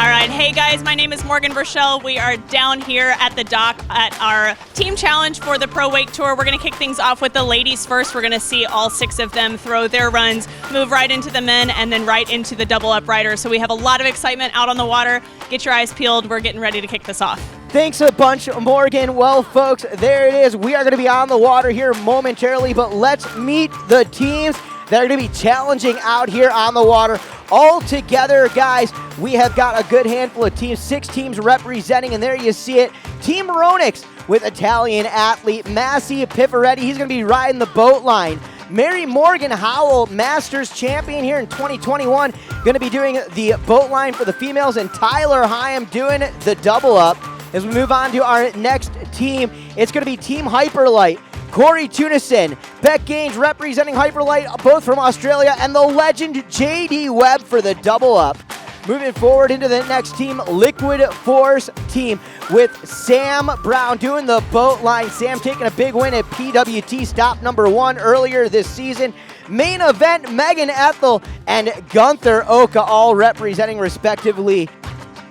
All right, hey guys, my name is Morgan Burchell. We are down here at the dock at our team challenge for the Pro Wake Tour. We're going to kick things off with the ladies first. We're going to see all 6 of them throw their runs, move right into the men, and then right into the double up rider. So we have a lot of excitement out on the water. Get your eyes peeled. We're getting ready to kick this off. Thanks a bunch, Morgan. Well, folks, there it is. We are going to be on the water here momentarily, but let's meet the teams that are going to be challenging out here on the water. All together, guys, we have got a good handful of teams, 6 teams representing, and there you see it. Team Ronix with Italian athlete Massi Piffaretti. He's going to be riding the boat line. Mary Morgan Howell, Masters champion here in 2021, going to be doing the boat line for the females, and Tyler HIGHAM doing the double up. As we move on to our next team, it's going to be Team Hyperlight. Corey Tunison, Beck Gange representing Hyperlight, both from Australia, and the legend J.D. Webb for the double up. Moving forward into the next team, Liquid Force team with Sam Brown doing the boat line. Sam taking a big win at PWT stop number 1 earlier this season. Main event, Megan Ethel and Guenther Oka all representing respectively.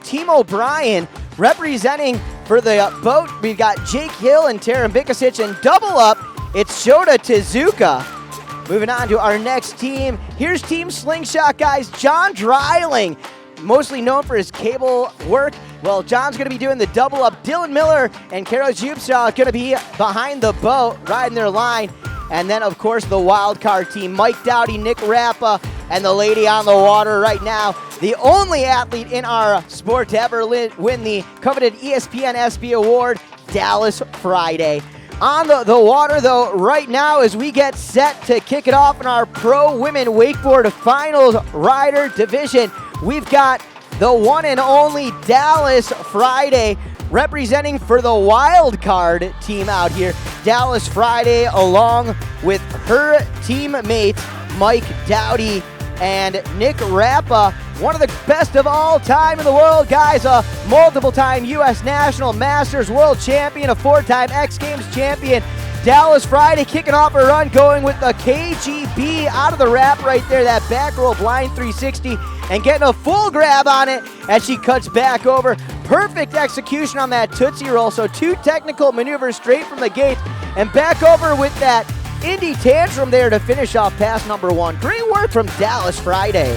Team O'Brien representing for the boat, we've got Jake Hill and TARAH MIKACICH, and double up, it's SHOTA TEZUKA. Moving on to our next team, here's Team Slingshot, guys. John DREILING, mostly known for his cable work. Well, John's going to be doing the double up. Dylan Miller and Carol Jubshaw going to be behind the boat, riding their line. And then, of course, the wild card team, Mike Dowdy, Nick Rappa, and the lady on the water right now, the only athlete in our sport to ever win the coveted ESPN SB Award, Dallas Friday. On the water, though, right now as we get set to kick it off in our Pro Women Wakeboard Finals Rider Division, we've got the one and only Dallas Friday representing for the wild card team out here. Dallas Friday along with her teammate Mike Dowdy and Nick Rappa, one of the best of all time in the world, guys. A multiple-time U.S. National Masters World Champion, a 4-time X Games champion. Dallas Friday kicking off her run, going with the KGB out of the wrap right there, that back roll blind 360, and getting a full grab on it as she cuts back over. Perfect execution on that Tootsie Roll, so 2 technical maneuvers straight from the gate, and back over with that Indy Tantrum there to finish off pass number 1. Great work from Dallas Friday.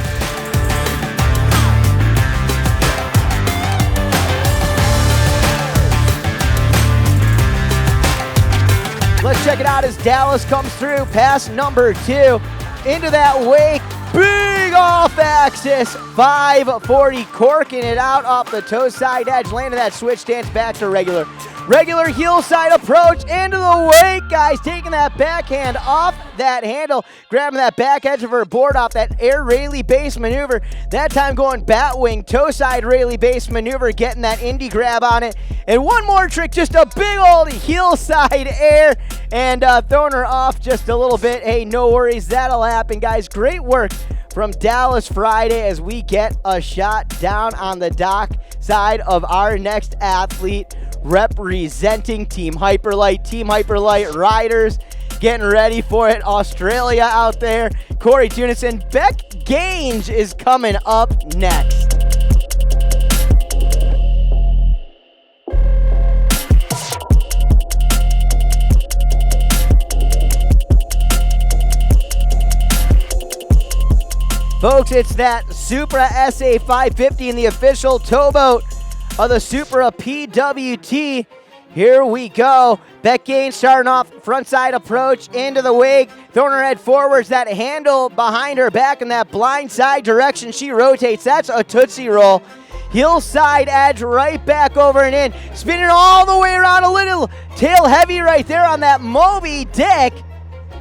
Let's check it out as Dallas comes through. Pass number 2 into that wake. Big off axis, 540, corking it out off the toe side edge, landing that switch stance back to regular. Regular heel side approach into the wake, guys, taking that backhand off that handle, grabbing that back edge of her board off that air Rayleigh base maneuver. That time going bat wing, toe side Rayleigh base maneuver, getting that Indy grab on it. And one more trick, just a big old heel side air and throwing her off just a little bit. Hey, no worries, that'll happen, guys. Great work from Dallas Friday as we get a shot down on the dock side of our next athlete representing Team Hyperlight. Team Hyperlight riders getting ready for it. Australia out there. Corey Tunison. Beck Gange is coming up next. Folks, it's that Supra SA 550 in the official towboat of the Supra PWT. Here we go. Beck Gange starting off frontside approach into the wake, throwing her head forwards, that handle behind her back in that blind side direction. She rotates. That's a Tootsie Roll. Heel side edge right back over and in. Spinning all the way around, a little tail heavy right there on that Moby Dick.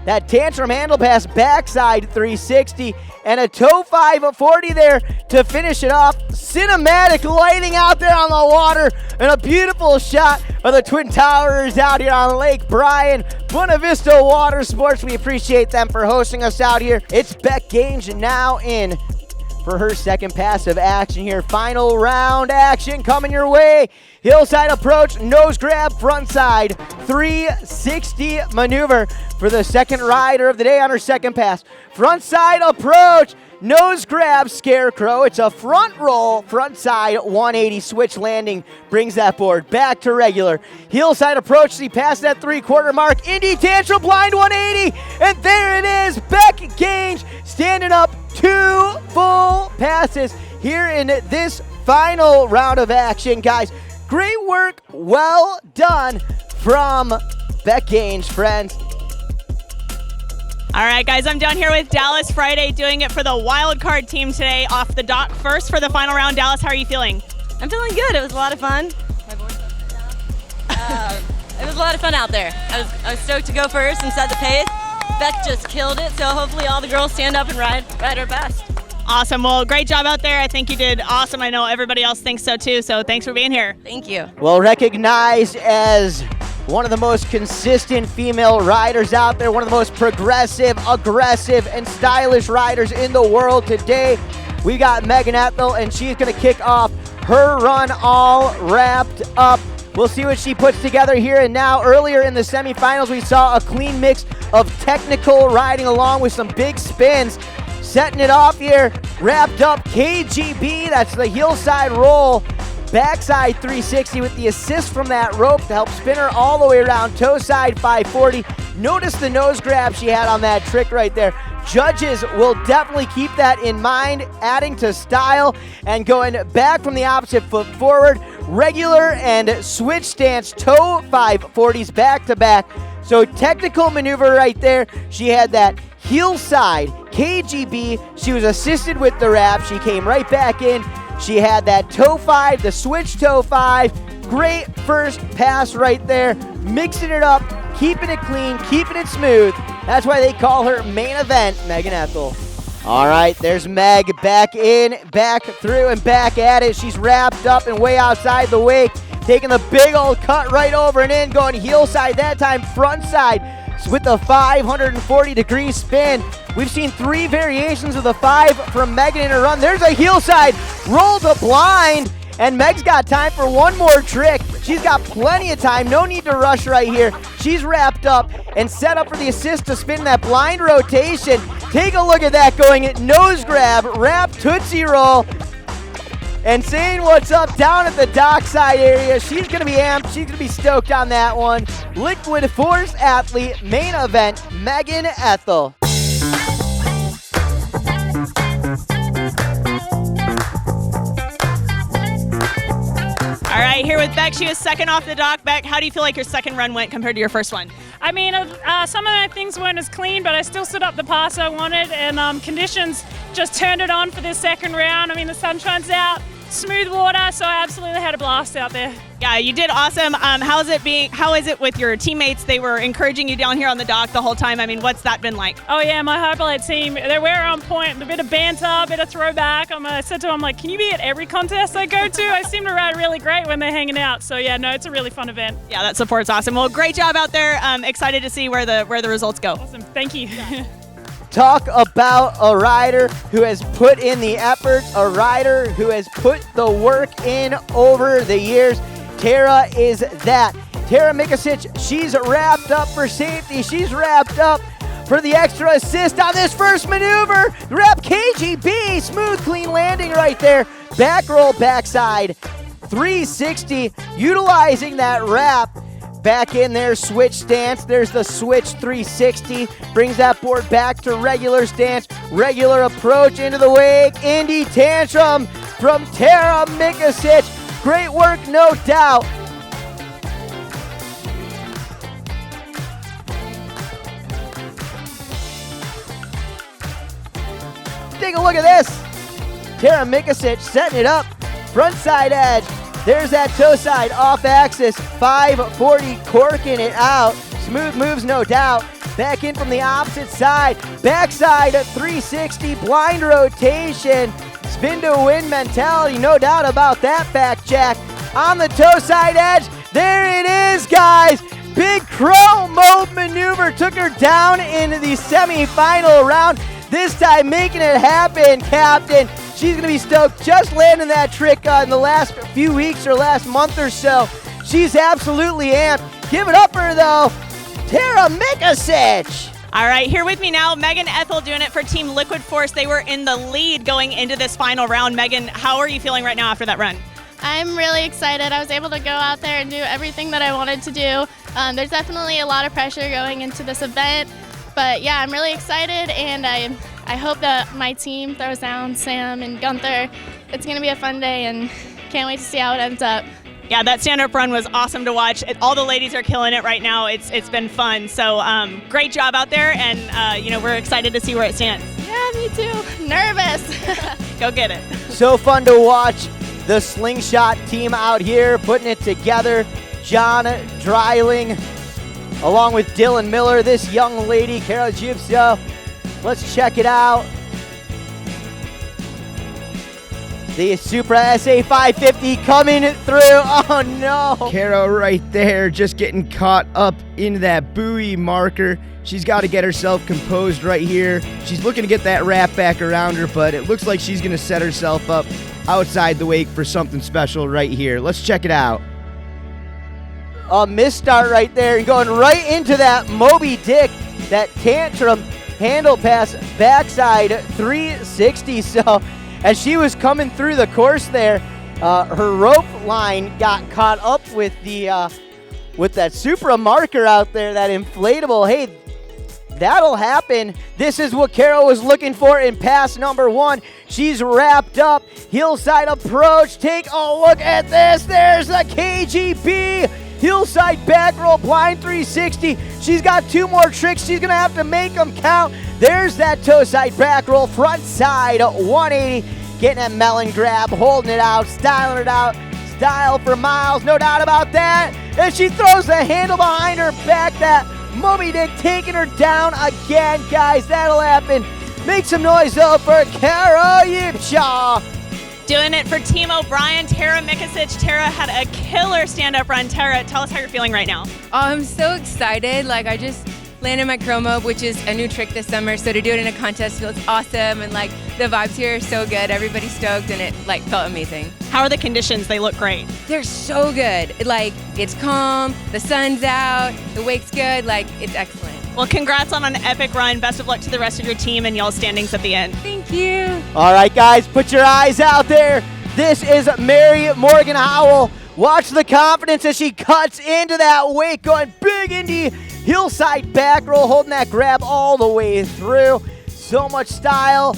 That tantrum handle pass backside 360 and a toe 540 there to finish it off. Cinematic lighting out there on the water and a beautiful shot of the Twin Towers out here on Lake Bryan. Buena Vista Water Sports, we appreciate them for hosting us out here. It's Beck Gange now in for her second pass of action here. Final round action coming your way. Hillside approach, nose grab, front side, 360 maneuver for the second rider of the day on her second pass. Front side approach, nose grab scarecrow. It's a front roll, front side 180 switch landing, brings that board back to regular. Heel side approach, she passed that 3/4 mark. Indy tantrum blind 180, and there it is. Beck Gange standing up 2 full passes here in this final round of action, guys. Great work, well done from Beck Gange, friends. All right, guys, I'm down here with Dallas Friday doing it for the wild card team today off the dock. First for the final round. Dallas, how are you feeling? I'm feeling good. It was a lot of fun. My board's down. It was a lot of fun out there. I was stoked to go first and set the pace. Beck just killed it, so hopefully all the girls stand up and ride our best. Awesome. Well, great job out there. I think you did awesome. I know everybody else thinks so too, so thanks for being here. Thank you. Well, recognized as one of the most consistent female riders out there, one of the most progressive, aggressive, and stylish riders in the world today. We got MEAGAN ETHELL, and she's going to kick off her run all wrapped up. We'll see what she puts together here and now. Earlier in the semifinals, we saw a clean mix of technical riding along with some big spins. Setting it off here, wrapped up KGB, that's the heel side roll. Backside 360 with the assist from that rope to help spin her all the way around. Toe side 540. Notice the nose grab she had on that trick right there. Judges will definitely keep that in mind, adding to style and going back from the opposite foot forward. Regular and switch stance, toe 540s back to back. So technical maneuver right there. She had that heel side KGB. She was assisted with the wrap. She came right back in. She had that toe 5, the switch toe 5. Great first pass right there. Mixing it up, keeping it clean, keeping it smooth. That's why they call her main event, MEAGAN ETHELL. All right, there's Meg back in, back through, and back at it. She's wrapped up and way outside the wake. Taking the big old cut right over and in, going heel side that time, front side with the 540-degree spin. We've seen 3 variations of the 5 from MEAGAN in her run. There's a heel side, roll to blind, and Meg's got time for one more trick. She's got plenty of time, no need to rush right here. She's wrapped up and set up for the assist to spin that blind rotation. Take a look at that, going at nose grab, wrap, tootsie roll, and saying what's up down at the dockside area. She's going to be amped. She's going to be stoked on that one. Liquid Force athlete, main event, MEAGAN ETHELL. All right, here with Beck. She was second off the dock. Beck, how do you feel like your second run went compared to your first one? I mean, some of the things weren't as clean, but I still stood up the pass I wanted, and conditions just turned it on for this second round. I mean, the sun shines out, smooth water, so I absolutely had a blast out there. Yeah, you did awesome. How is it with your teammates? They were encouraging you down here on the dock the whole time. I mean, what's that been like? Oh yeah, my Hyperlight team, they were on point. A bit of banter, a bit of throwback. I said to them, like, can you be at every contest I go to? I seem to ride really great when they're hanging out. So yeah, no, it's a really fun event. Yeah, that support's awesome. Well, great job out there. Excited to see where the results go. Awesome, thank you. Talk about a rider who has put in the effort, a rider who has put the work in over the years. TARAH is that. TARAH MIKACICH, she's wrapped up for safety. She's wrapped up for the extra assist on this first maneuver. Wrap KGB, smooth, clean landing right there. Back roll, backside, 360, utilizing that wrap. Back in there, switch stance. There's the switch 360. Brings that board back to regular stance. Regular approach into the wake. Indy tantrum from TARAH MIKACICH. Great work, no doubt. Take a look at this. TARAH MIKACICH setting it up. Front side edge. There's that toe side off axis. 540 corking it out. Smooth moves, no doubt. Back in from the opposite side. Backside at 360. Blind rotation. Spin to win mentality. No doubt about that, back jack. On the toe side edge. There it is, guys. Big crow mode maneuver. Took her down into the semifinal round. This time making it happen, Captain. She's going to be stoked. Just landing that trick in the last few weeks or last month or so. She's absolutely amped. Give it up for her, though. TARAH MIKACICH. All right, here with me now, Megan Ethel doing it for Team Liquid Force. They were in the lead going into this final round. Megan, how are you feeling right now after that run? I'm really excited. I was able to go out there and do everything that I wanted to do. There's definitely a lot of pressure going into this event, but yeah, I'm really excited, and I hope that my team throws down Sam and Guenther. It's going to be a fun day, and can't wait to see how it ends up. Yeah, that stand-up run was awesome to watch. All the ladies are killing it right now. It's been fun. So great job out there, and we're excited to see where it stands. Yeah, me too. Nervous. Go get it. So fun to watch the slingshot team out here putting it together. John Dreiling along with Dylan Miller, this young lady, Carol Gypsy. Let's check it out. The Supra SA 550 coming through. Oh no. Caro right there, just getting caught up into that buoy marker. She's got to get herself composed right here. She's looking to get that wrap back around her, but it looks like she's going to set herself up outside the wake for something special right here. Let's check it out. A misstart right there and going right into that Moby Dick, that tantrum handle pass backside 360. So as she was coming through the course there, her rope line got caught up with the with that Supra marker out there, that inflatable. Hey, that'll happen. This is what Carol was looking for in pass number 1. She's wrapped up. Hillside approach. Take a look at this. There's the KGB. Hillside back roll, blind 360. She's got 2 more tricks. She's going to have to make them count. There's that toe side back roll, front side 180. Getting that melon grab, holding it out, styling it out. Style for miles, no doubt about that. And she throws the handle behind her back. That Moby Dick taking her down again, guys. That'll happen. Make some noise though for Carol Yipshaw. Doing it for Team O'Brien, TARAH MIKACICH. TARAH had a killer stand-up run. TARAH, tell us how you're feeling right now. I'm so excited. Like, I just landed my chroma, which is a new trick this summer. So to do it in a contest feels awesome, and like the vibes here are so good. Everybody's stoked, and it like felt amazing. How are the conditions? They look great. They're so good. Like, it's calm, the sun's out, the wake's good. Like, it's excellent. Well, congrats on an epic run. Best of luck to the rest of your team and y'all's standings at the end. Thank you. All right, guys, put your eyes out there. This is Mary Morgan Howell. Watch the confidence as she cuts into that wake, going big into hillside back roll, holding that grab all the way through. So much style,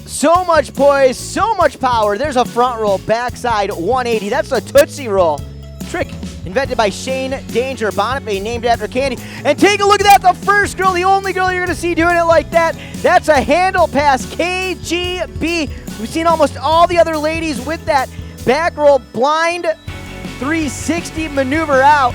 so much poise, so much power. There's a front roll, backside 180. That's a Tootsie Roll. Trick invented by Shane Danger Boniface, named after Candy. And take a look at that, the first girl, the only girl you're going to see doing it like that. That's a handle pass, KGB. We've seen almost all the other ladies with that back roll, blind 360 maneuver out.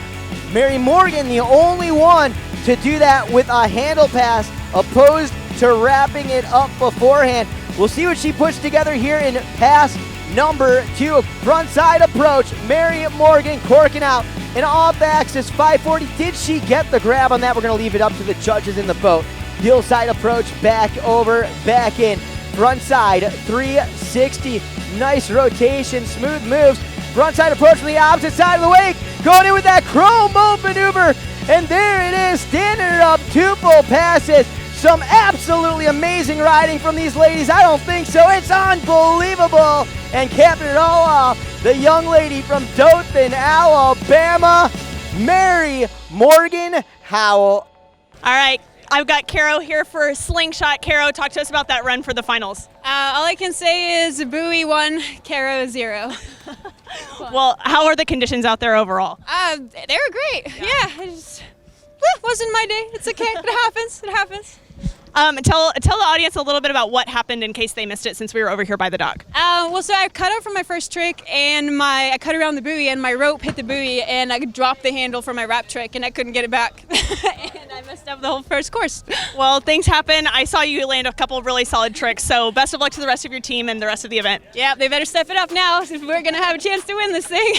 Mary Morgan, the only one to do that with a handle pass, opposed to wrapping it up beforehand. We'll see what she puts together here in pass number 2. Frontside approach, Mary Morgan corking out. An off-axis 540. Did she get the grab on that? We're going to leave it up to the judges in the boat. Hillside approach, back over, back in. Frontside 360. Nice rotation, smooth moves. Frontside approach from the opposite side of the wake. Going in with that chromo maneuver. And there it is, standing it up, 2 full passes. Some absolutely amazing riding from these ladies. I don't think so. It's unbelievable. And capping it all off, the young lady from Dothan, Alabama, Mary Morgan Howell. All right, I've got Caro here for Slingshot. Caro, talk to us about that run for the finals. All I can say is Bowie 1, Caro 0. Well, how are the conditions out there overall? They were great. Yeah, I just wasn't my day. It's okay. It happens. It happens. Tell the audience a little bit about what happened in case they missed it, since we were over here by the dock. Well, so I cut out from my first trick, and I cut around the buoy, and my rope hit the buoy, and I dropped the handle for my wrap trick, and I couldn't get it back, and I messed up the whole first course. Well, things happen. I saw you land a couple of really solid tricks, so best of luck to the rest of your team and the rest of the event. Yeah, they better step it up now if we're gonna have a chance to win this thing.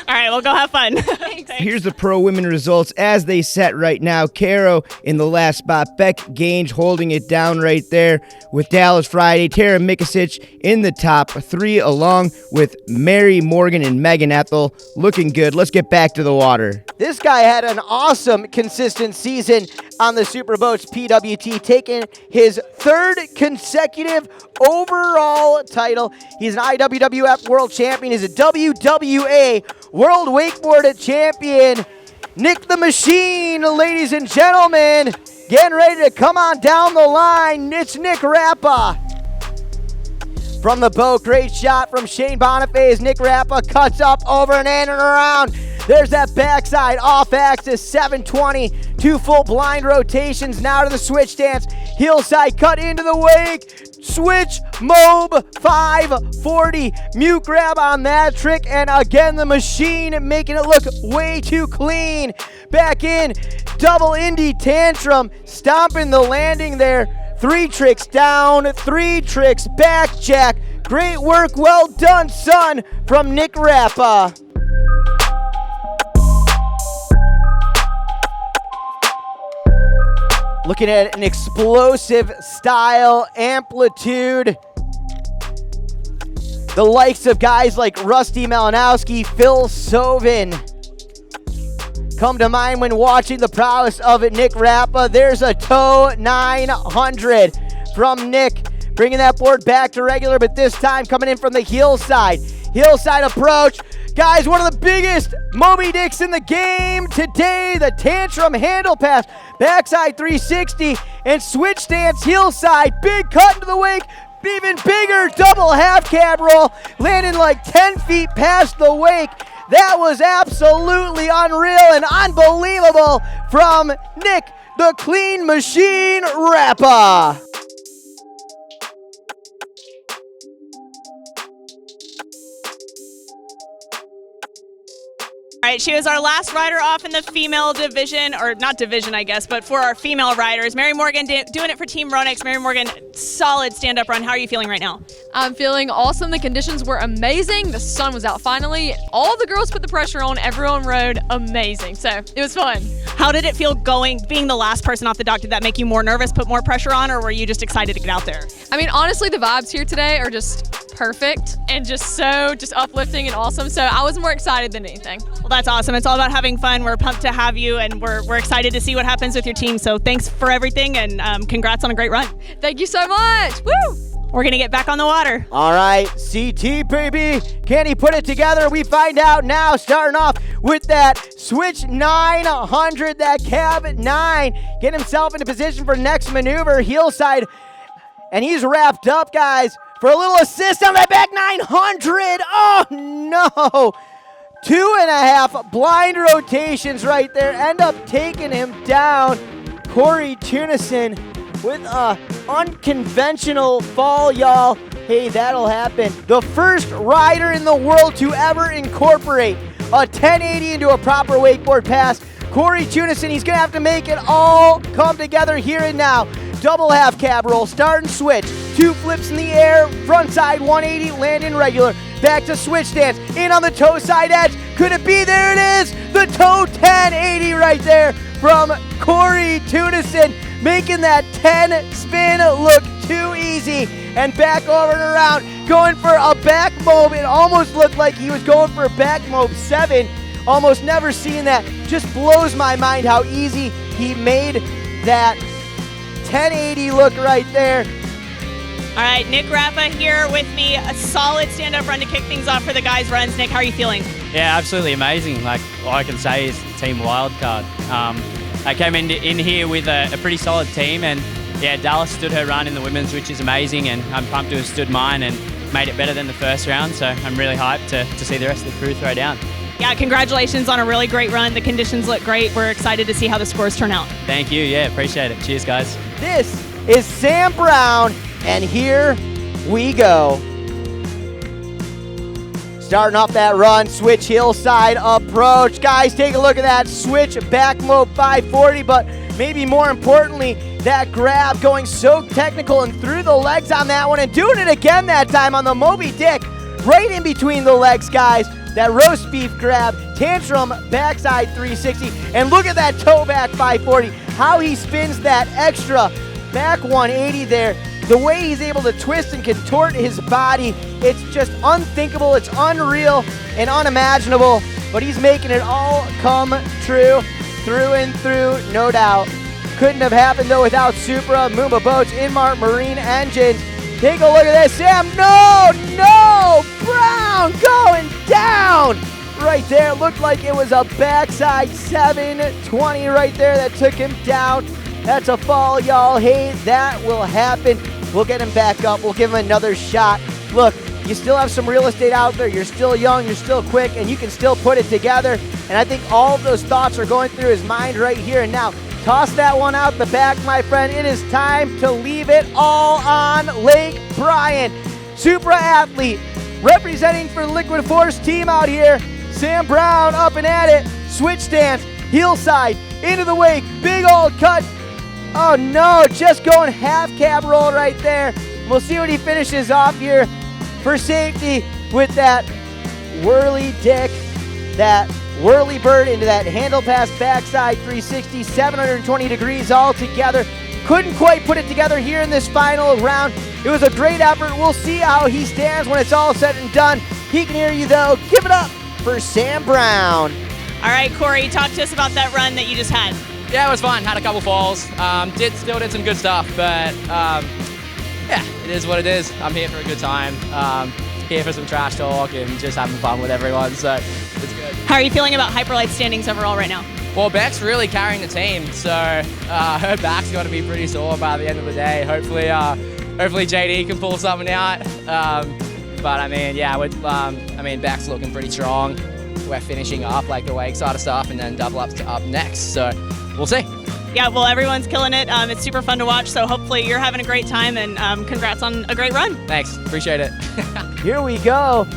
All right, well, go have fun. Thanks. Here's the pro women results as they set right now. Caro in the last spot. Beck Gange holding it down right there with Dallas Friday. TARAH MIKACICH in the top 3 along with Mary Morgan and Megan Ethel. Looking good. Let's get back to the water. This guy had an awesome, consistent season. Sullivan on the Supra Boats PWT, taking his 3rd consecutive overall title. He's an IWWF World Champion. He's a WWA World Wakeboard Champion. Nick the Machine, ladies and gentlemen, getting ready to come on down the line. It's Nick Rappa. From the boat, great shot from Shane Boniface. Nick Rappa cuts up over and in and around. There's that backside off axis 720. 2 full blind rotations now to the switch stance. Heel side cut into the wake. Switch mob 540. Mute grab on that trick. And again, the Machine making it look way too clean. Back in. Double Indy tantrum. Stomping the landing there. 3 tricks down, 3 tricks back, Jack. Great work, well done, son, from Nick Rappa. Looking at an explosive style, amplitude. The likes of guys like Rusty Malinowski, Phil Sovin come to mind when watching the prowess of Nick Rappa. There's a toe 900 from Nick, bringing that board back to regular, but this time coming in from the heel side. Heel side approach. Guys, one of the biggest Moby Dicks in the game today. The tantrum handle pass, backside 360, and switch stance heel side. Big cut into the wake. Even bigger double half cab roll, landing like 10 feet past the wake. That was absolutely unreal and unbelievable from Nick the Clean Machine Rappa. All right, she was our last rider off in the female division, or not division, I guess, but for our female riders. Mary Morgan doing it for Team Ronex. Mary Morgan, solid stand-up run. How are you feeling right now? I'm feeling awesome. The conditions were amazing. The sun was out finally. All the girls put the pressure on. Everyone rode amazing. So it was fun. How did it feel being the last person off the dock? Did that make you more nervous, put more pressure on, or were you just excited to get out there? I mean, honestly, the vibes here today are just perfect and just uplifting and awesome. So I was more excited than anything. Well, that's awesome. It's all about having fun. We're pumped to have you, and we're excited to see what happens with your team. So thanks for everything, and congrats on a great run. Thank you so much. Woo! We're going to get back on the water. All right, CT, baby. Can he put it together? We find out now, starting off with that switch 900, that cab 9. Get himself into position for next maneuver, heel side. And he's wrapped up, guys, for a little assist on that back 900. Oh, no. 2.5 blind rotations right there. End up taking him down. Corey Tunison with a unconventional fall, y'all. Hey, that'll happen. The first rider in the world to ever incorporate a 1080 into a proper wakeboard pass. Corey Tunison, he's going to have to make it all come together here and now. Double half cab roll, start and switch. 2 flips in the air, front side 180, land in regular. Back to switch stance, in on the toe side edge. Could it be? There it is! The toe 1080 right there from Corey Tunison, making that 10 spin look too easy. And back over and around, going for a back mob. It almost looked like he was going for a back mob 7. Almost never seen that. Just blows my mind how easy he made that 1080 look right there. All right, Nick Rappa here with me. A solid stand-up run to kick things off for the guys' runs. Nick, how are you feeling? Yeah, absolutely amazing. Like, all I can say is team wildcard. I came in here with a pretty solid team, and yeah, Dallas stood her run in the women's, which is amazing, and I'm pumped to have stood mine and made it better than the first round, so I'm really hyped to see the rest of the crew throw down. Yeah, congratulations on a really great run. The conditions look great. We're excited to see how the scores turn out. Thank you. Yeah, appreciate it. Cheers, guys. This is Sam Brown, and here we go. Starting off that run, switch hillside approach. Guys, take a look at that switch back mob 540, but maybe more importantly, that grab going so technical and through the legs on that one, and doing it again that time on the Moby Dick, right in between the legs, guys. That roast beef grab, tantrum backside 360, and look at that toe back 540. How he spins that extra back 180 there. The way he's able to twist and contort his body, it's just unthinkable, it's unreal and unimaginable, but he's making it all come true, through and through, no doubt. couldn't have happened though without Supra, Moomba Boats, Inmart Marine Engines. Take a look at this, Sam. No, Brown going down right there. It looked like it was a backside 720 right there that took him down. That's a fall, y'all. Hey, that will happen. We'll get him back up. We'll give him another shot. Look, you still have some real estate out there. You're still young, you're still quick, and you can still put it together. And I think all of those thoughts are going through his mind right here and now. Toss that one out the back, my friend. It is time to leave it all on Lake Bryan. Supra athlete representing for Liquid Force team out here. Sam Brown up and at it. Switch stance, heel side, into the wake. Big old cut. Oh no, just going half cab roll right there. We'll see what he finishes off here for safety with that whirly dick, that whirly bird into that handle pass backside 360, 720 degrees all together. Couldn't quite put it together here in this final round. It was a great effort. We'll see how he stands when it's all said and done. He can hear you though. Give it up for Sam Brown. All right, Corey, talk to us about that run that you just had. Yeah, it was fun. Had a couple falls. Still did some good stuff, but yeah, it is what it is. I'm here for a good time. Here for some trash talk and just having fun with everyone, so it's good. How are you feeling about Hyperlight standings overall right now? Well, Beck's really carrying the team, so her back's got to be pretty sore by the end of the day. Hopefully JD can pull something out. But I mean, yeah, Beck's looking pretty strong. We're finishing up like the wake side of stuff, and then double ups up next. So we'll see. Yeah, well, everyone's killing it. It's super fun to watch, so hopefully you're having a great time, and congrats on a great run. Thanks, appreciate it. Here we go.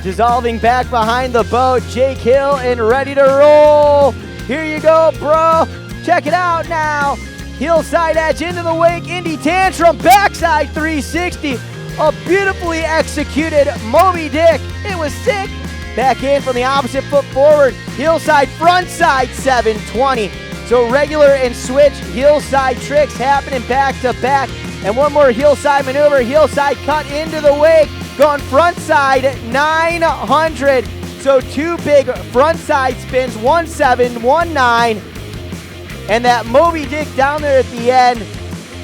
Dissolving back behind the boat, Jake Hill and ready to roll. Here you go, bro. Check it out now. Heel side edge into the wake, Indy Tantrum, backside 360. A beautifully executed Moby Dick. It was sick. Back in from the opposite foot forward. Heel side, front side 720. So regular and switch heel side tricks happening back to back. And one more heel side maneuver, heel side cut into the wake. Going front side 900. So two big front side spins, 1719. And that Moby Dick down there at the end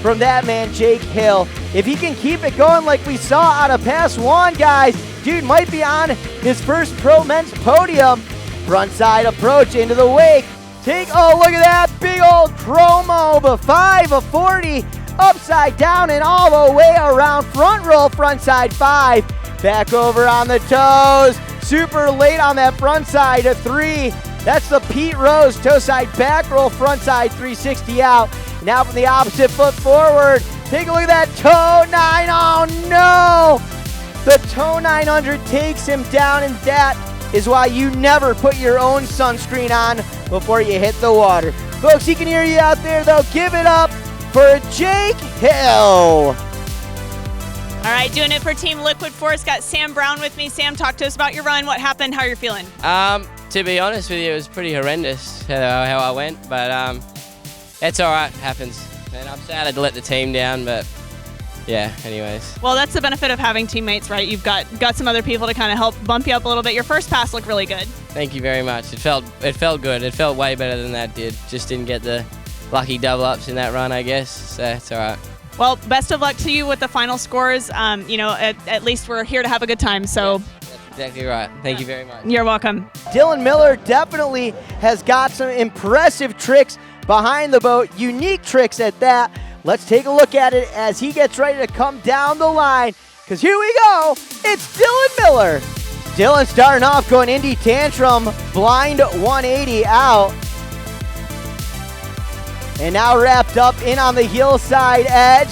from that man, Jake Hill. If he can keep it going like we saw out of pass one, guys, dude might be on his first pro men's podium. Front side approach into the wake. Take a look at that big old promo, but 5 of 40, upside down and all the way around. Front roll, front side 5. Back over on the toes. Super late on that front side of 3. That's the Pete Rose toe side back roll, front side 360 out. Now from the opposite foot forward. Take a look at that toe 9. Oh no! The toe 900 takes him down, and that is why you never put your own sunscreen on before you hit the water. Folks, he can hear you out there though. Give it up for Jake Hill. All right, doing it for Team Liquid Force. Got Sam Brown with me. Sam, talk to us about your run. What happened? How you're feeling? To be honest with you, it was pretty horrendous how I went, but it's all right. It happens. And I'm sad I let the team down, but yeah, anyways. Well, that's the benefit of having teammates, right? You've got some other people to kind of help bump you up a little bit. Your first pass looked really good. Thank you very much. It felt good. It felt way better than that did. Just didn't get the lucky double ups in that run, I guess. So it's all right. Well, best of luck to you with the final scores. At least we're here to have a good time. So. That's exactly right. Thank you very much. You're welcome. Dylan Miller definitely has got some impressive tricks behind the boat, unique tricks at that. Let's take a look at it as he gets ready to come down the line, because here we go. It's Dylan Miller. Dylan starting off going Indy Tantrum, blind 180 out. And now wrapped up in on the heel side edge.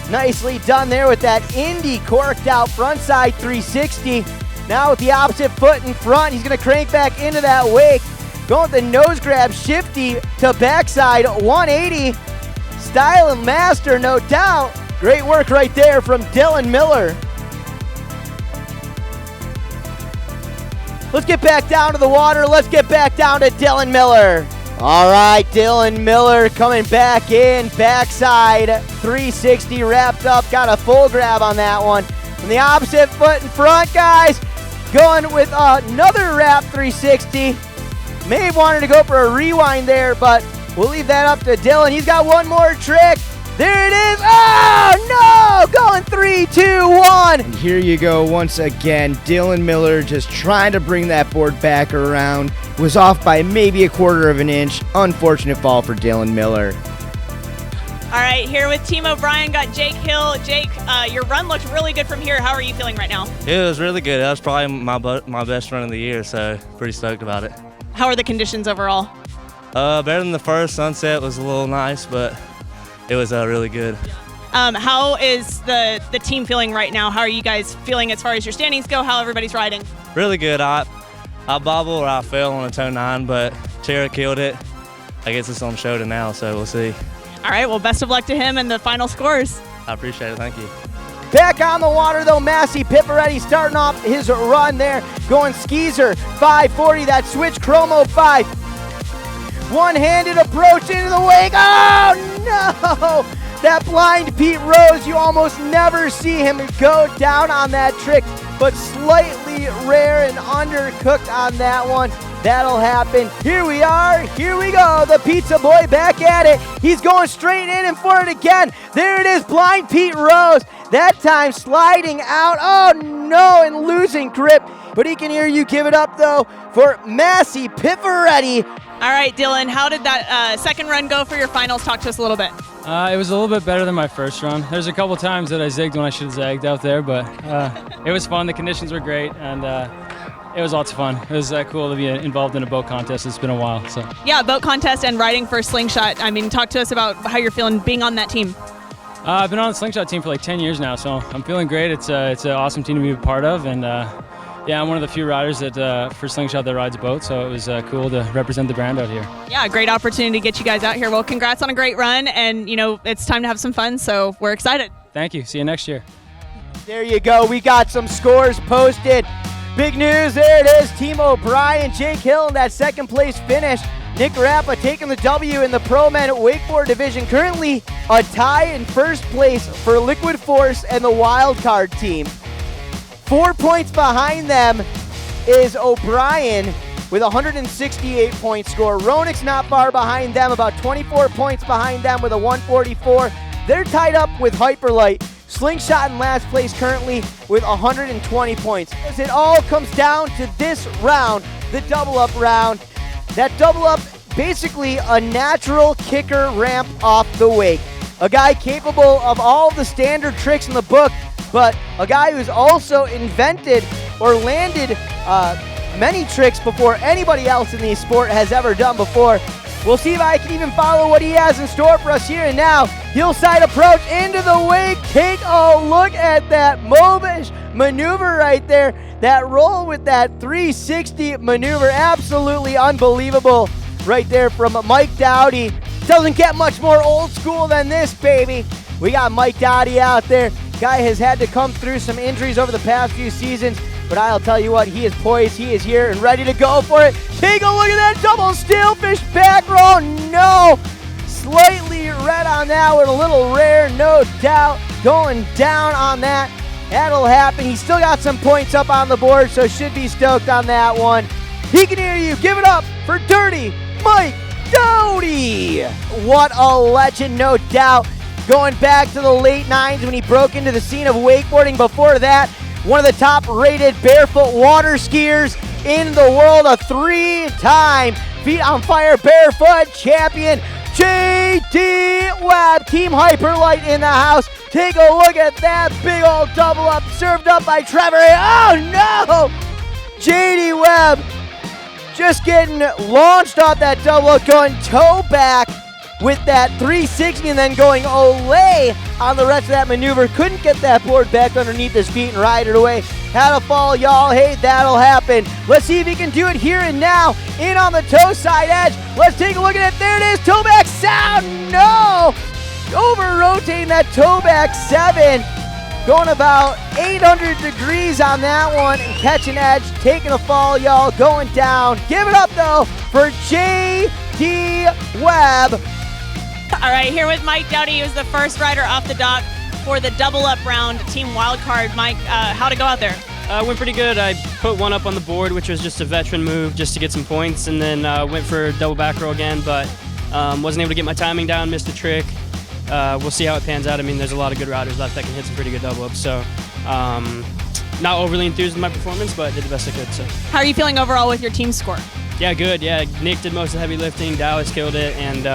Nicely done there with that Indy corked out front side 360. Now with the opposite foot in front, he's going to crank back into that wake. Going with the nose grab, shifty to backside 180. Style and master, no doubt. Great work right there from Dylan Miller. Let's get back down to the water. Let's get back down to Dylan Miller. All right, Dylan Miller coming back in. Backside 360 wrapped up. Got a full grab on that one. From the opposite foot in front, guys. Going with another wrap 360. May have wanted to go for a rewind there, but We'll leave that up to Dylan. He's got one more trick. There it is. Oh, no! Going 3, 2, 1. And here you go once again. Dylan Miller just trying to bring that board back around. Was off by maybe 1/4 of an inch. Unfortunate fall for Dylan Miller. All right, here with Team O'Brien, got Jake Hill. Jake, your run looked really good from here. How are you feeling right now? It was really good. That was probably my best run of the year, so pretty stoked about it. How are the conditions overall? Better than the first. Sunset was a little nice, but it was really good. How is the team feeling right now? How are you guys feeling as far as your standings go? How everybody's riding? Really good. I bobbled or I fell on a toe 9, but TARAH killed it. I guess it's on SHOTA now, so we'll see. All right, well, best of luck to him and the final scores. I appreciate it. Thank you. Back on the water, though, Massey Piffaretti starting off his run there, going Skeezer 540, that switch chromo 5. One-handed approach into the wake. Oh, no! That blind Pete Rose, you almost never see him go down on that trick, but slightly rare and undercooked on that one. That'll happen. Here we are. Here we go. The pizza boy back at it. He's going straight in and for it again. There it is. Blind Pete Rose. That time sliding out. Oh, no, and losing grip. But he can hear you give it up, though, for Massey Piffaretti. All right, Dylan, how did that second run go for your finals? Talk to us a little bit. It was a little bit better than my first run. There's a couple times that I zigged when I should have zagged out there, but it was fun. The conditions were great, and it was lots of fun. It was cool to be involved in a boat contest. It's been a while. So yeah, boat contest and riding for Slingshot. I mean, talk to us about how you're feeling being on that team. I've been on the Slingshot team for like 10 years now, so I'm feeling great. It's an awesome team to be a part of, and yeah, I'm one of the few riders that for Slingshot that rides a boat, so it was cool to represent the brand out here. Yeah, great opportunity to get you guys out here. Well, congrats on a great run, and you know it's time to have some fun, so we're excited. Thank you. See you next year. There you go. We got some scores posted. Big news, there it is. Team O'Brien, Jake Hill in that second place finish. Nick Rappa taking the W in the Pro Men Wakeboard division. Currently a tie in first place for Liquid Force and the Wild Card team. 4 points behind them is O'Brien with a 168-point score. Ronek's not far behind them, about 24 points behind them with a 144. They're tied up with Hyperlight. Slingshot in last place currently with 120 points. As it all comes down to this round, the double up round. That double up, basically a natural kicker ramp off the wake. A guy capable of all the standard tricks in the book, but a guy who's also invented or landed many tricks before anybody else in the sport has ever done before. We'll see if I can even follow what he has in store for us here and now. Hillside approach into the wake. Take a look at that Mobish maneuver right there. That roll with that 360 maneuver. Absolutely unbelievable right there from Mike Dowdy. Doesn't get much more old school than this, baby. We got Mike Dowdy out there. Guy has had to come through some injuries over the past few seasons, but I'll tell you what, he is poised, he is here and ready to go for it. Take a look at that double stillfish back roll. No, slightly red on that one, a little rare, no doubt. Going down on that, that'll happen. He's still got some points up on the board, so should be stoked on that one. He can hear you. Give it up for Dirty Mike Dowdy. What a legend, no doubt. Going back to the late 90s when he broke into the scene of wakeboarding. Before that, one of the top-rated barefoot water skiers in the world, a 3-time Feet on Fire barefoot champion, JD Webb. Team Hyperlight in the house. Take a look at that big old double up served up by Trevor. Oh no! JD Webb just getting launched off that double up, going toe back with that 360 and then going Olay on the rest of that maneuver. Couldn't get that board back underneath his feet and ride it away. Had a fall, y'all. Hey, that'll happen. Let's see if he can do it here and now. In on the toe side edge. Let's take a look at it. There it is. Toe back sound. No! Over rotating that toe back 7. Going about 800 degrees on that one and catching edge. Taking a fall, y'all. Going down. Give it up, though, for J.D. Webb. All right, here with Mike Dowdy. He was the first rider off the dock for the double-up round, Team Wildcard. Mike, how'd it go out there? Went pretty good. I put one up on the board, which was just a veteran move just to get some points, and then went for double back row again, but Wasn't able to get my timing down, missed a trick. We'll see how it pans out. I mean, there's a lot of good riders left that can hit some pretty good double ups. So, not overly enthused with my performance, but did the best I could. So. How are you feeling overall with your team score? Yeah, good. Yeah, Nick did most of the heavy lifting. Dallas killed it, and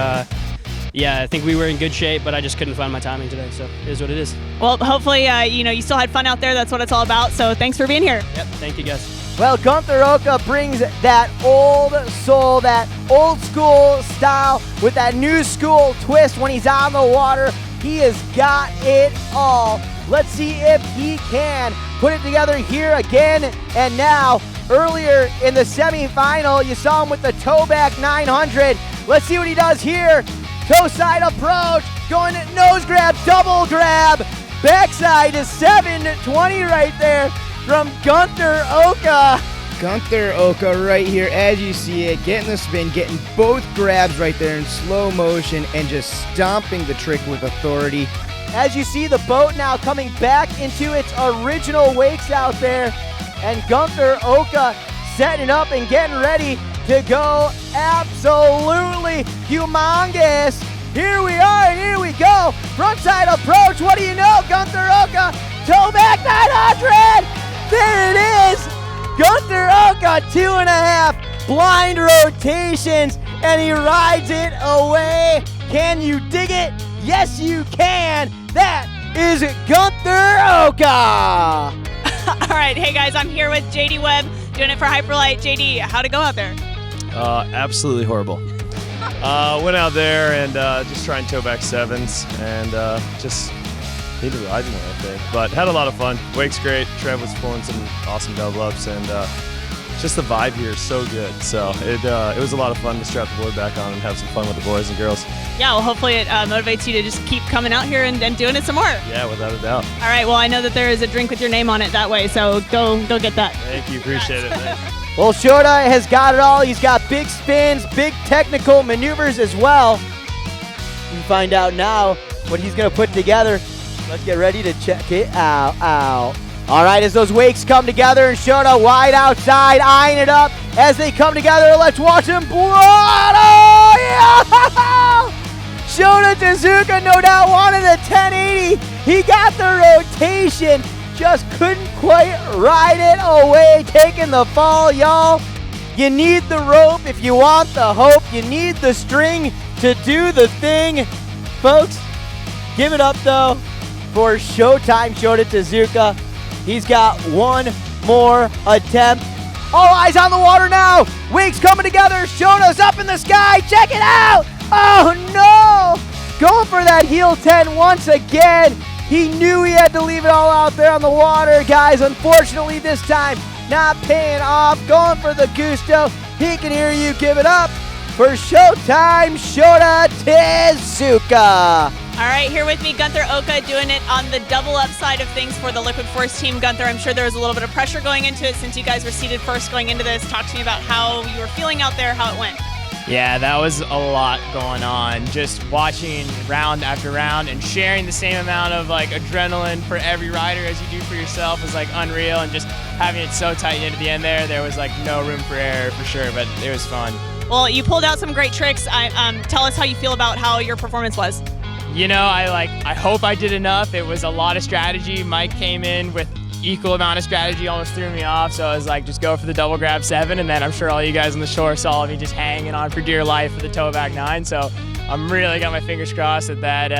yeah, I think we were in good shape, but I just couldn't find my timing today. So it is what it is. Well, hopefully, you still had fun out there. That's what it's all about. So thanks for being here. Yep. Thank you, guys. Well, Guenther Oka brings that old soul, that old school style with that new school twist when he's on the water. He has got it all. Let's see if he can put it together here again and now. Earlier in the semifinal, you saw him with the toe back 900. Let's see what he does here. Toe side approach, going nose grab, double grab. Backside is 720 right there from Guenther Oka. Guenther Oka right here, as you see it, getting the spin, getting both grabs right there in slow motion and just stomping the trick with authority. As you see the boat now coming back into its original wakes out there, and Guenther Oka setting up and getting ready to go absolutely humongous. Here we are and here we go. Frontside approach, what do you know? Guenther Oka, toe back 900. There it is. Guenther Oka, 2.5 blind rotations, and he rides it away. Can you dig it? Yes, you can. That is Guenther Oka. All right, hey guys, I'm here with JD Webb, doing it for Hyperlight. JD, how'd it go out there? Absolutely horrible. Went out there and just trying toe back sevens and just needed to ride more, I think. But had a lot of fun. Wake's great. Trev was pulling some awesome double ups, and just the vibe here is so good. So it was a lot of fun to strap the board back on and have some fun with the boys and girls. Yeah, well, hopefully it motivates you to just keep coming out here and doing it some more. Yeah, without a doubt. All right, well, I know that there is a drink with your name on it that way, so go get that. Thank you, appreciate it. Well, Shota has got it all. He's got big spins, big technical maneuvers as well. We can find out now what he's going to put together. Let's get ready to check it out. All right, as those wakes come together and Shota wide outside, eyeing it up as they come together. Let's watch him blow. Oh, yeah! Shota TEZUKA no doubt wanted a 1080. He got the rotation, just couldn't quite ride it away, taking the fall, y'all. You need the rope if you want the hope. You need the string to do the thing. Folks, give it up, though, for Showtime Shota TEZUKA. He's got one more attempt. All eyes on the water now. Wakes coming together. Shota's up in the sky. Check it out. Oh, no. Going for that heel 10 once again. He knew he had to leave it all out there on the water, guys. Unfortunately, this time, not paying off. Going for the gusto. He can hear you. Give it up for Showtime Shota TEZUKA. All right, here with me, Guenther Oka, doing it on the double up side of things for the Liquid Force team. Guenther, I'm sure there was a little bit of pressure going into it since you guys were seated first going into this. Talk to me about how you were feeling out there, how it went. Yeah, that was a lot going on. Just watching round after round and sharing the same amount of adrenaline for every rider as you do for yourself was unreal, and just having it so tight into the end there was no room for error for sure, but it was fun. Well, you pulled out some great tricks. Tell us how you feel about how your performance was. You know, I hope I did enough. It was a lot of strategy. Mike came in with equal amount of strategy, almost threw me off. So I was just go for the double grab 7, and then I'm sure all you guys on the shore saw me just hanging on for dear life for the toe back 9. So I'm really got my fingers crossed that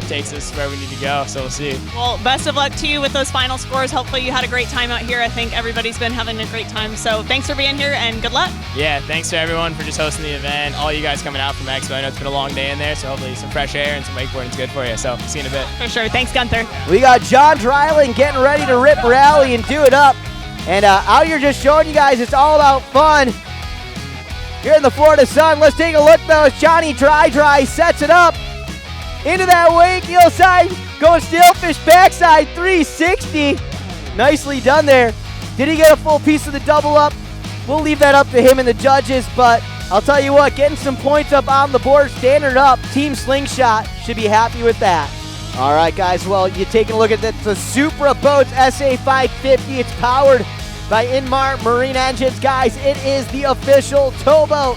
takes us where we need to go. So we'll see. Well, best of luck to you with those final scores. Hopefully you had a great time out here. I think everybody's been having a great time. So thanks for being here and good luck. Yeah, thanks to everyone for just hosting the event. All you guys coming out from Expo. I know it's been a long day in there, so hopefully some fresh air and some wakeboarding is good for you. So see you in a bit. For sure. Thanks, Guenther. We got John DREILING getting ready to rip rally and do it up. And out here just showing you guys it's all about fun. Here in the Florida sun, let's take a look though as Johnny Dry sets it up into that wake, heel side, going steelfish backside 360. Nicely done there. Did he get a full piece of the double up? We'll leave that up to him and the judges, but I'll tell you what, getting some points up on the board, standard up, Team Slingshot should be happy with that. All right, guys, well, you're taking a look at the Supra boats SA550. It's powered by Inmar Marine Engines, guys. It is the official towboat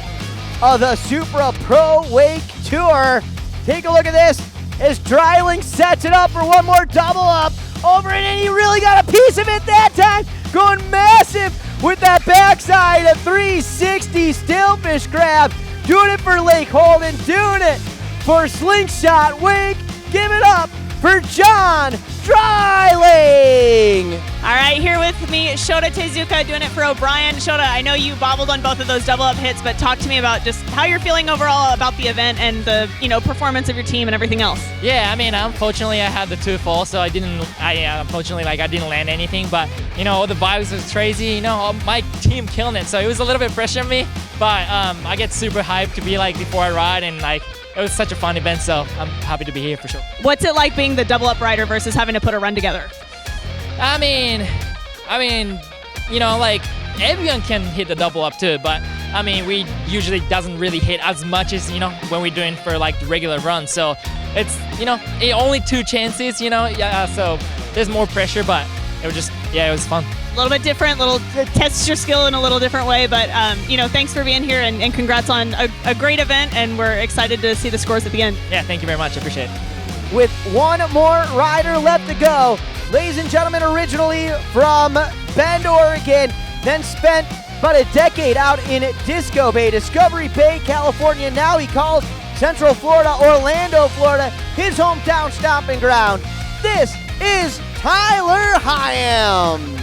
of the Supra Pro Wake Tour. Take a look at this as DREILING sets it up for one more double up over it, and he really got a piece of it that time, going massive with that backside, a 360 stillfish grab, doing it for Lake Holden, doing it for Slingshot Wake. Give it up for John DREILING. All right, here with me, SHOTA TEZUKA doing it for O'Brien. SHOTA, I know you bobbled on both of those double up hits, but talk to me about just how you're feeling overall about the event and the performance of your team and everything else. Yeah, I mean, unfortunately, I had the 2 falls, so I didn't land anything. But the vibes was crazy. My team killing it, so it was a little bit pressure on me. But I get super hyped to be before I ride, and it was such a fun event, so I'm happy to be here for sure. What's it like being the double up rider versus having to put a run together? I mean, everyone can hit the double up too, but we usually doesn't really hit as much as, when we're doing for the regular run. So it's, only 2 chances, so there's more pressure, but it was it was fun. A little bit different, test your skill in a little different way, but thanks for being here and congrats on a great event, and we're excited to see the scores at the end. Yeah, thank you very much, I appreciate it. With one more rider left to go, ladies and gentlemen, originally from Bend, Oregon, then spent about a decade out in Disco Bay, Discovery Bay, California. Now he calls Central Florida, Orlando, Florida, his hometown stomping ground. This is Tyler HIGHAM.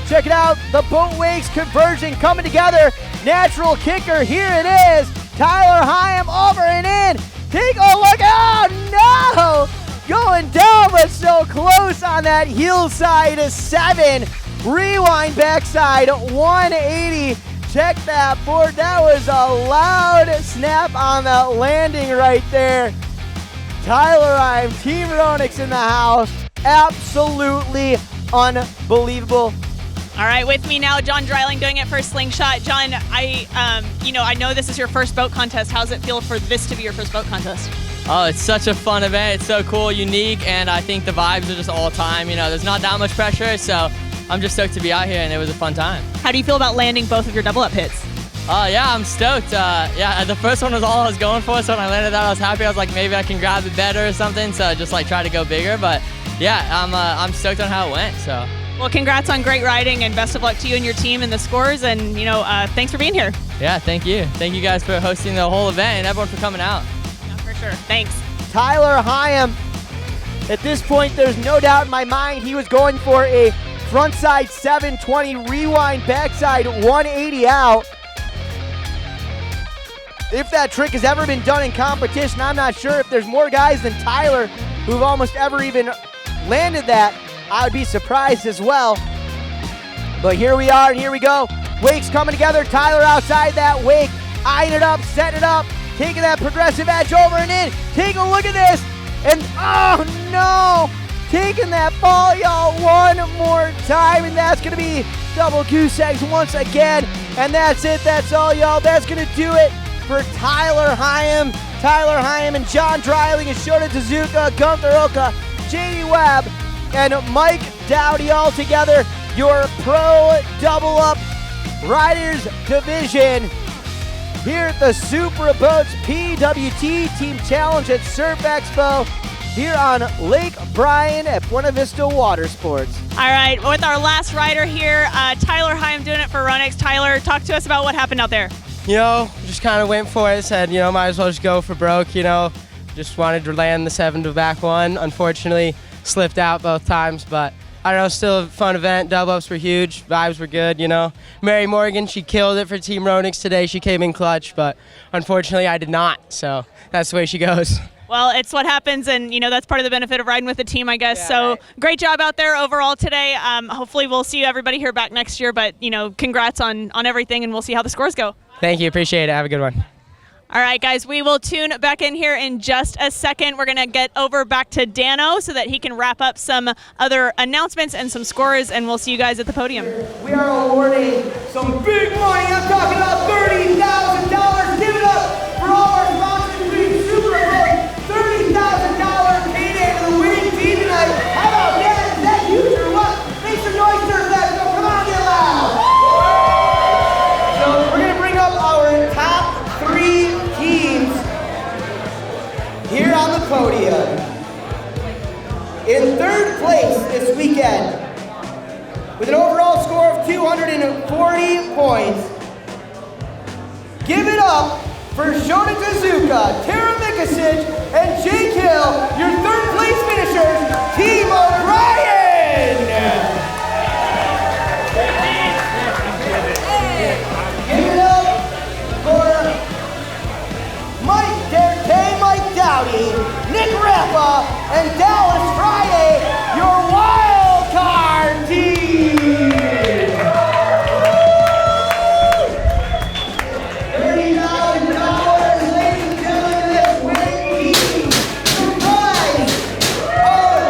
Check it out, the boat wakes conversion coming together. Natural kicker, here it is. Tyler HIGHAM over and in. Take a look, oh no! Going down, but so close on that heel side 7. Rewind backside 180. Check that board, that was a loud snap on the landing right there. Tyler HIGHAM, Team Ronix in the house. Absolutely unbelievable. All right, with me now, John DREILING doing it for Slingshot. John, I know this is your first boat contest. How does it feel for this to be your first boat contest? Oh, it's such a fun event. It's so cool, unique, and I think the vibes are just all time. There's not that much pressure, so I'm just stoked to be out here, and it was a fun time. How do you feel about landing both of your double up hits? Yeah, I'm stoked. The first one was all I was going for, so when I landed that, I was happy. I was like, maybe I can grab it better or something, so just try to go bigger. But yeah, I'm stoked on how it went. So. Well, congrats on great riding, and best of luck to you and your team and the scores, and thanks for being here. Yeah, thank you. Thank you guys for hosting the whole event and everyone for coming out. Yeah, for sure. Thanks. Tyler HIGHAM, at this point, there's no doubt in my mind he was going for a frontside 720 rewind backside 180 out. If that trick has ever been done in competition, I'm not sure. If there's more guys than Tyler who've almost ever even landed that, I would be surprised as well. But here we are, and here we go. Wake's coming together. Tyler outside that wake, eyeing it up, setting it up, taking that progressive edge over and in. Take a look at this, and oh no! Taking that ball, y'all, one more time, and that's gonna be double goose eggs once again. And that's it, that's all, y'all. That's gonna do it for Tyler HIGHAM. Tyler HIGHAM and John DREILING and SHOTA TEZUKA, Guenther Oka, JD Webb, and Mike Dowdy all together. Your Pro Double Up Riders Division here at the Supra Boats PWT Team Challenge at Surf Expo here on Lake Bryan at Buena Vista Water Sports. All right, with our last rider here, Tyler HIGHAM doing it for Ronix. Tyler, talk to us about what happened out there. Just kind of went for it, said, might as well just go for broke, just wanted to land the 7 to back 1. Unfortunately, slipped out both times, but I don't know, still a fun event. Double ups were huge, vibes were good, Mary Morgan, she killed it for Team Ronix today. She came in clutch, but unfortunately I did not, so that's the way she goes. Well, it's what happens, and that's part of the benefit of riding with the team, I guess. Yeah, so right. Great job out there overall today. Hopefully we'll see everybody here back next year, but congrats on everything, and we'll see how the scores go. Thank you, appreciate it. Have a good one. All right, guys, we will tune back in here in just a second. We're going to get over back to Dano so that he can wrap up some other announcements and some scores, and we'll see you guys at the podium. We are awarding some big money. I'm talking about $30,000. Give it up for all our sponsors, including Supra Boats. $30,000 payday for the winning team tonight. How about that? Is that huge or what? Make some noise, Surf Expo. Come on, get loud. So we're going to bring up our top 3 this weekend. With an overall score of 240 points. Give it up for SHOTA TEZUKA, TARAH, MIKACICH, and Jake Hill, your third place finishers, Team O'Brien! Give it up for Mike Dowdy, Nick Rappa, and Dallas Friday, your wild card team! $30,000, ladies and gentlemen, this winning team comprised of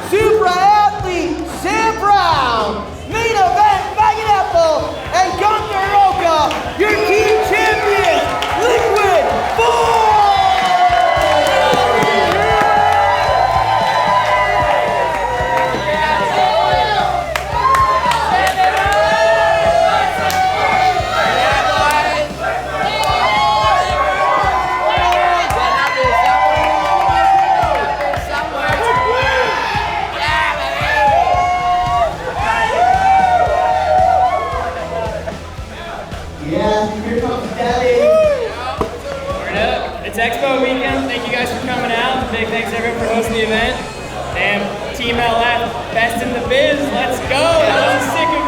Supra athlete Sam Brown, main event MEAGAN and GUENTHER, your team champions, Liquid 4! It's Expo weekend. Thank you guys for coming out. Big thanks to everyone for hosting the event. And Team LF, best in the biz. Let's go. That was a sick